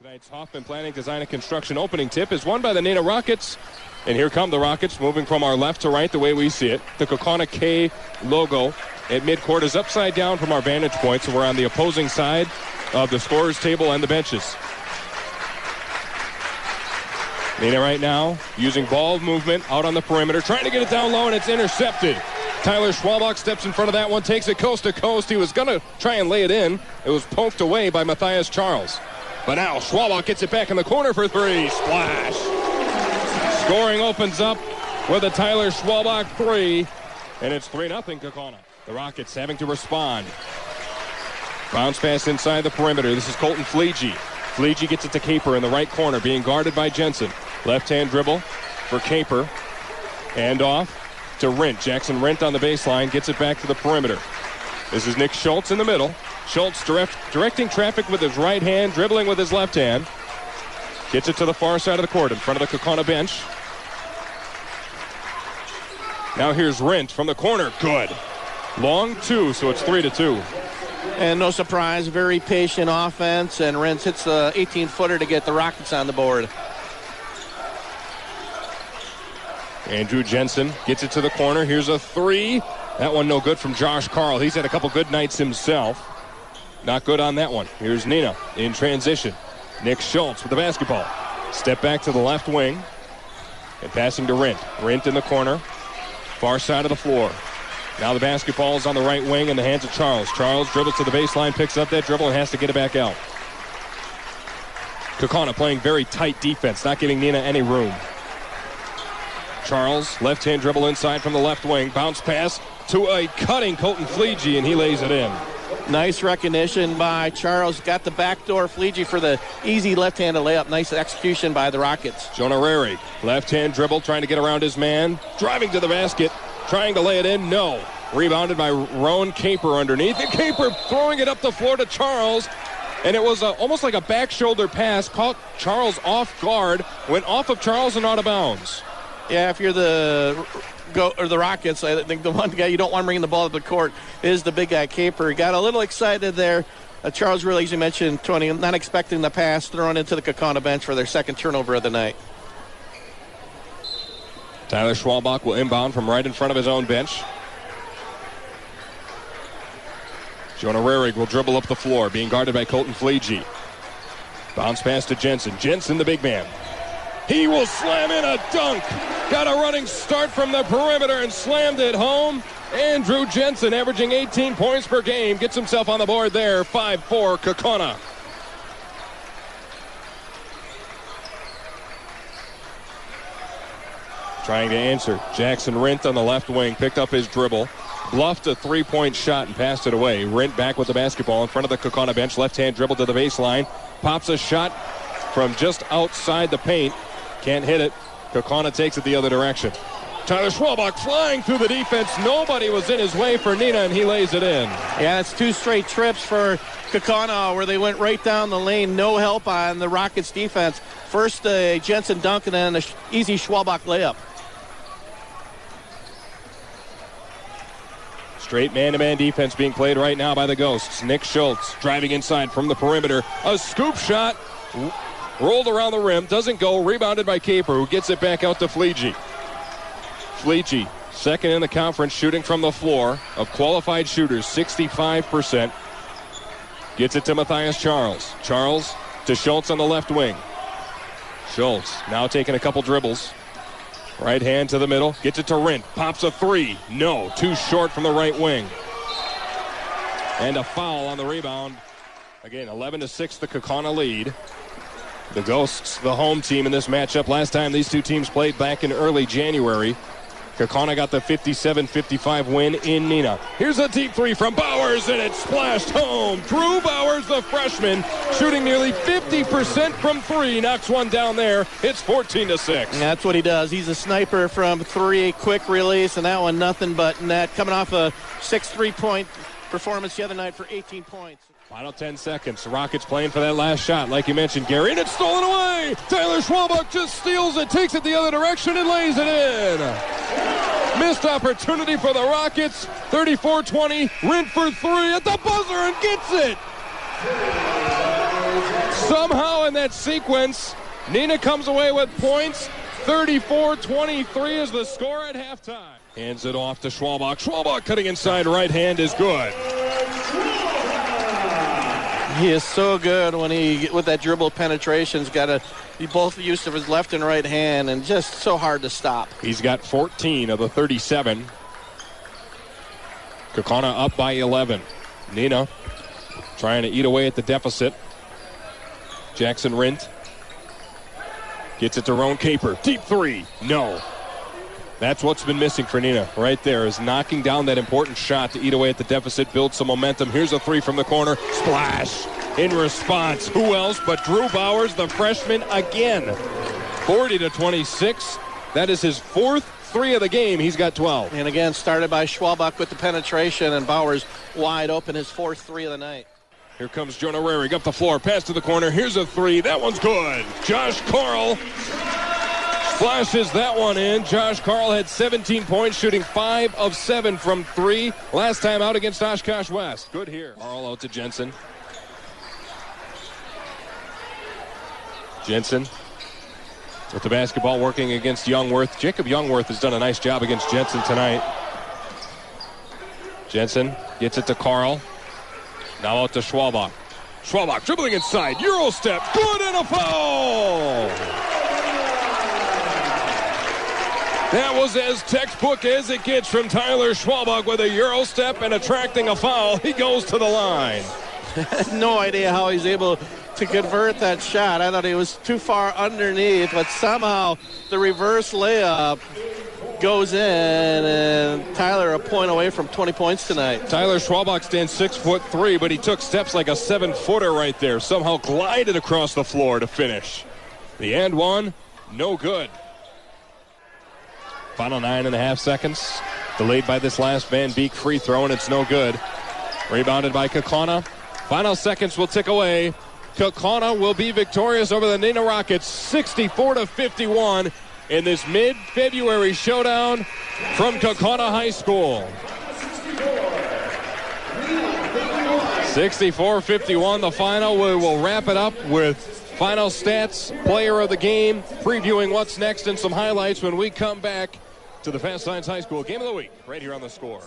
Tonight's Hoffman Planning, Design, and Construction opening tip is won by the Neenah Rockets. And here come the Rockets, moving from our left to right the way we see it. The Kaukauna K logo at midcourt is upside down from our vantage point, so we're on the opposing side of the scorer's table and the benches. Neenah right now using ball movement out on the perimeter, trying to get it down low, and it's intercepted. Tyler Schwalbach steps in front of that one, takes it coast to coast. He was going to try and lay it in. It was poked away by Matthias Charles. But now Schwalbach gets it back in the corner for three. Splash. Scoring opens up with a Tyler Schwalbach three. And it's 3-0 Kaukauna. The Rockets having to respond. Bounce pass inside the perimeter. This is Colton Fleege. Fleege gets it to Caper in the right corner, being guarded by Jensen. Left-hand dribble for Caper. Hand off to Rint. Jackson Rint on the baseline, gets it back to the perimeter. This is Nick Schultz in the middle. Schultz directing traffic with his right hand, dribbling with his left hand. Gets it to the far side of the court in front of the Kaukauna bench. Now here's Rint from the corner. Good. Long two, so it's 3-2. And no surprise, very patient offense, and Rint hits the 18-footer to get the Rockets on the board. Andrew Jensen gets it to the corner. Here's a three. That one no good from Josh Carl. He's had a couple good nights himself. Not good on that one. Here's Neenah in transition. Nick Schultz with the basketball. Step back to the left wing. And passing to Rint. Rint in the corner. Far side of the floor. Now the basketball is on the right wing in the hands of Charles. Charles dribbles to the baseline, picks up that dribble, and has to get it back out. Kaukauna playing very tight defense, not giving Neenah any room. Charles, left-hand dribble inside from the left wing. Bounce pass to a cutting Colton Fleege, and he lays it in. Nice recognition by Charles. Got the backdoor Fleege for the easy left-handed layup. Nice execution by the Rockets. Jonah Rarig, left-hand dribble, trying to get around his man. Driving to the basket, trying to lay it in. No. Rebounded by Roan Caper underneath. And Caper throwing it up the floor to Charles. And it was almost like a back shoulder pass. Caught Charles off guard. Went off of Charles and out of bounds. Yeah, if you're the Rockets, I think the one guy you don't want bringing the ball to the court is the big guy, Caper. Got a little excited there. Charles really, as you mentioned, Tony, not expecting the pass, thrown into the Kaukauna bench for their second turnover of the night. Tyler Schwalbach will inbound from right in front of his own bench. Jonah Rarig will dribble up the floor, being guarded by Colton Fleege. Bounce pass to Jensen. Jensen, the big man. He will slam in a dunk. Got a running start from the perimeter and slammed it home. Andrew Jensen, averaging 18 points per game, gets himself on the board there. 5-4 Kaukauna. Trying to answer. Jackson Rint on the left wing, picked up his dribble. Bluffed a three-point shot and passed it away. Rint back with the basketball in front of the Kaukauna bench. Left-hand dribble to the baseline. Pops a shot from just outside the paint. Can't hit it. Kaukauna takes it the other direction. Tyler Schwalbach flying through the defense. Nobody was in his way for Neenah, and he lays it in. Yeah, it's two straight trips for Kaukauna where they went right down the lane. No help on the Rockets' defense. First a Jensen dunk and then an easy Schwalbach layup. Straight man-to-man defense being played right now by the Ghosts. Nick Schultz driving inside from the perimeter. A scoop shot. Rolled around the rim. Doesn't go. Rebounded by Caper, who gets it back out to Fleege. Fleege, second in the conference shooting from the floor of qualified shooters, 65%. Gets it to Matthias Charles. Charles to Schultz on the left wing. Schultz now taking a couple dribbles. Right hand to the middle. Gets it to Rint. Pops a three. No. Too short from the right wing. And a foul on the rebound. Again, 11-6 the Kaukauna lead. The Ghosts, the home team in this matchup. Last time these two teams played back in early January. Kaukauna got the 57-55 win in Neenah. Here's a deep three from Bowers, and it splashed home. Drew Bowers, the freshman, shooting nearly 50% from three. Knocks one down there. It's 14-6. That's what he does. He's a sniper from three, quick release, and that one nothing but net. Coming off a 6 3-point performance the other night for 18 points. Final 10 seconds. The Rockets playing for that last shot, like you mentioned, Gary. And it's stolen away. Tyler Schwalbach just steals it, takes it the other direction, and lays it in. Missed opportunity for the Rockets. 34-20. Rint for three at the buzzer and gets it. Somehow in that sequence, Neenah comes away with points. 34-23 is the score at halftime. Hands it off to Schwalbach. Schwalbach cutting inside right hand is good. He is so good when with that dribble penetration. He's got both use of his left and right hand, and just so hard to stop. He's got 14 of the 37. Kaukauna up by 11. Neenah trying to eat away at the deficit. Jackson Rint gets it to Roan Caper. Deep three. No. That's what's been missing for Neenah right there, is knocking down that important shot to eat away at the deficit, build some momentum. Here's a three from the corner. Splash in response. Who else but Drew Bowers, the freshman, again. 40-26. That is his fourth three of the game. He's got 12. And again, started by Schwalbach with the penetration, and Bowers wide open, his fourth three of the night. Here comes Jonah Rarig up the floor. Pass to the corner. Here's a three. That one's good. Josh Carl flashes that one in. Josh Carl had 17 points, shooting 5 of 7 from 3. Last time out against Oshkosh West. Good here. Carl out to Jensen. Jensen with the basketball working against Youngworth. Jacob Youngworth has done a nice job against Jensen tonight. Jensen gets it to Carl. Now out to Schwalbach. Schwalbach dribbling inside. Euro step. Good, and a foul. That was as textbook as it gets from Tyler Schwalbach with a Euro step and attracting a foul. He goes to the line. No idea how he's able to convert that shot. I thought he was too far underneath, but somehow the reverse layup goes in, and Tyler a point away from 20 points tonight. Tyler Schwalbach stands 6'3", but he took steps like a 7-footer right there. Somehow glided across the floor to finish. The and one, no good. Final 9.5 seconds. Delayed by this last Van Beek free throw, and it's no good. Rebounded by Kaukauna. Final seconds will tick away. Kaukauna will be victorious over the Neenah Rockets, 64-51 in this mid-February showdown from Kaukauna High School. 64-51 the final. We will wrap it up with final stats, player of the game, previewing what's next and some highlights when we come back to the Fast Science High School Game of the Week right here on The Score.